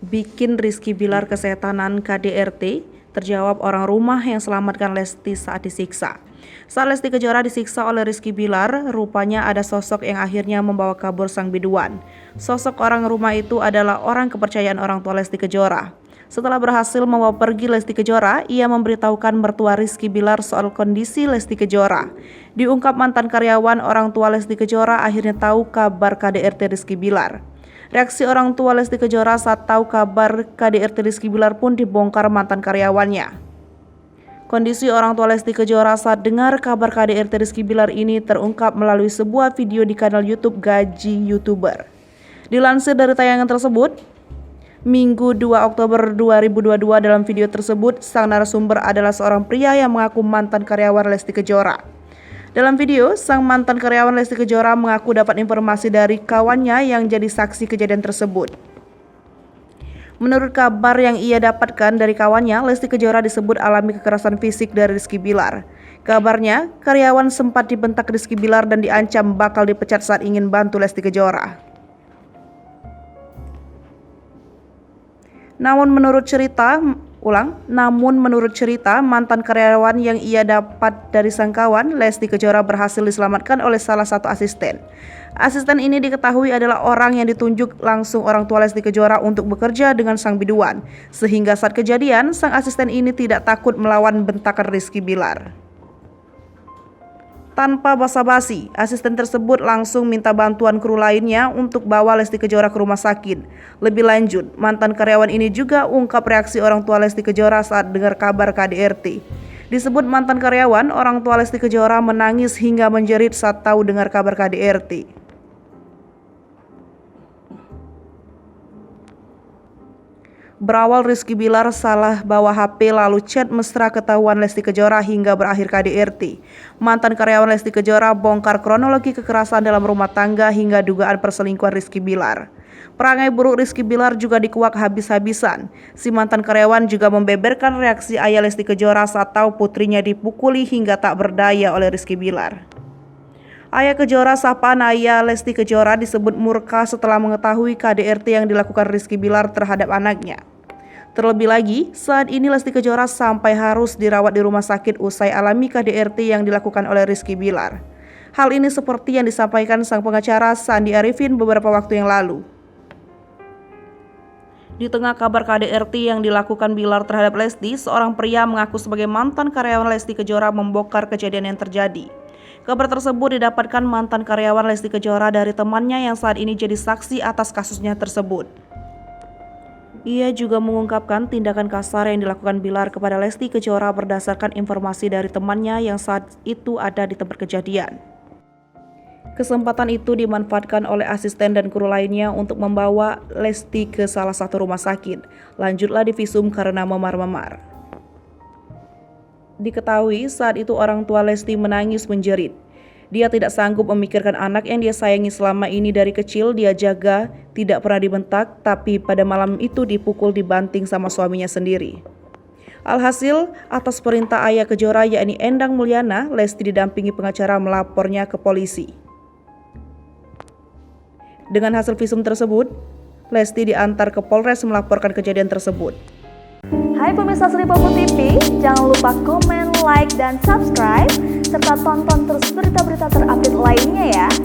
Bikin Rizky Bilar kesetanan KDRT, terjawab orang rumah yang selamatkan Lesti saat disiksa. Saat Lesti Kejora disiksa oleh Rizky Bilar, rupanya ada sosok yang akhirnya membawa kabur sang biduan. Sosok orang rumah itu adalah orang kepercayaan orang tua Lesti Kejora. Setelah berhasil membawa pergi Lesti Kejora, ia memberitahukan mertua Rizky Bilar soal kondisi Lesti Kejora. Diungkap mantan karyawan orang tua Lesti Kejora akhirnya tahu kabar KDRT Rizky Bilar. Reaksi orang tua Lesti Kejora saat tahu kabar KDRT Rizky Bilar pun dibongkar mantan karyawannya. Kondisi orang tua Lesti Kejora saat dengar kabar KDRT Rizky Bilar ini terungkap melalui sebuah video di kanal YouTube Gaji YouTuber. Dilansir dari tayangan tersebut, Minggu 2 Oktober 2022 dalam video tersebut, sang narasumber adalah seorang pria yang mengaku mantan karyawan Lesti Kejora. Dalam video, sang mantan karyawan Lesti Kejora mengaku dapat informasi dari kawannya yang jadi saksi kejadian tersebut. Menurut kabar yang ia dapatkan dari kawannya, Lesti Kejora disebut alami kekerasan fisik dari Rizky Bilar. Kabarnya, karyawan sempat dibentak Rizky Bilar dan diancam bakal dipecat saat ingin bantu Lesti Kejora. Namun menurut cerita, mantan karyawan yang ia dapat dari sang kawan, Lesti Kejora berhasil diselamatkan oleh salah satu asisten. Asisten ini diketahui adalah orang yang ditunjuk langsung orang tua Lesti Kejora untuk bekerja dengan sang biduan. Sehingga saat kejadian, sang asisten ini tidak takut melawan bentakan Rizky Bilar. Tanpa basa-basi, asisten tersebut langsung minta bantuan kru lainnya untuk bawa Lesti Kejora ke rumah sakit. Lebih lanjut, mantan karyawan ini juga ungkap reaksi orang tua Lesti Kejora saat dengar kabar KDRT. Disebut mantan karyawan, orang tua Lesti Kejora menangis hingga menjerit saat tahu dengar kabar KDRT. Berawal Rizky Bilar salah bawa HP lalu chat mesra ketahuan Lesti Kejora hingga berakhir KDRT. Mantan karyawan Lesti Kejora bongkar kronologi kekerasan dalam rumah tangga hingga dugaan perselingkuhan Rizky Bilar. Perangai buruk Rizky Bilar juga dikuak habis-habisan. Si mantan karyawan juga membeberkan reaksi ayah Lesti Kejora saat tahu putrinya dipukuli hingga tak berdaya oleh Rizky Bilar. Ayah Kejora, sapaan ayah Lesti Kejora, disebut murka setelah mengetahui KDRT yang dilakukan Rizky Bilar terhadap anaknya. Terlebih lagi, saat ini Lesti Kejora sampai harus dirawat di rumah sakit usai alami KDRT yang dilakukan oleh Rizky Bilar. Hal ini seperti yang disampaikan sang pengacara Sandi Arifin beberapa waktu yang lalu. Di tengah kabar KDRT yang dilakukan Bilar terhadap Lesti, seorang pria mengaku sebagai mantan karyawan Lesti Kejora membongkar kejadian yang terjadi. Kabar tersebut didapatkan mantan karyawan Lesti Kejora dari temannya yang saat ini jadi saksi atas kasusnya tersebut. Ia juga mengungkapkan tindakan kasar yang dilakukan Bilar kepada Lesti Kejora berdasarkan informasi dari temannya yang saat itu ada di tempat kejadian. Kesempatan itu dimanfaatkan oleh asisten dan kru lainnya untuk membawa Lesti ke salah satu rumah sakit. Lanjutlah divisum karena memar-memar. Diketahui saat itu orang tua Lesti menangis menjerit. Dia tidak sanggup memikirkan anak yang dia sayangi selama ini dari kecil dia jaga, tidak pernah dibentak, tapi pada malam itu dipukul dibanting sama suaminya sendiri. Alhasil, atas perintah ayah Kejora yakni Endang Mulyana, Lesti didampingi pengacara melapornya ke polisi. Dengan hasil visum tersebut, Lesti diantar ke Polres melaporkan kejadian tersebut. Hai pemirsa Sri Popo TV, jangan lupa komen, like, dan subscribe, serta tonton terus berita-berita terupdate lainnya ya.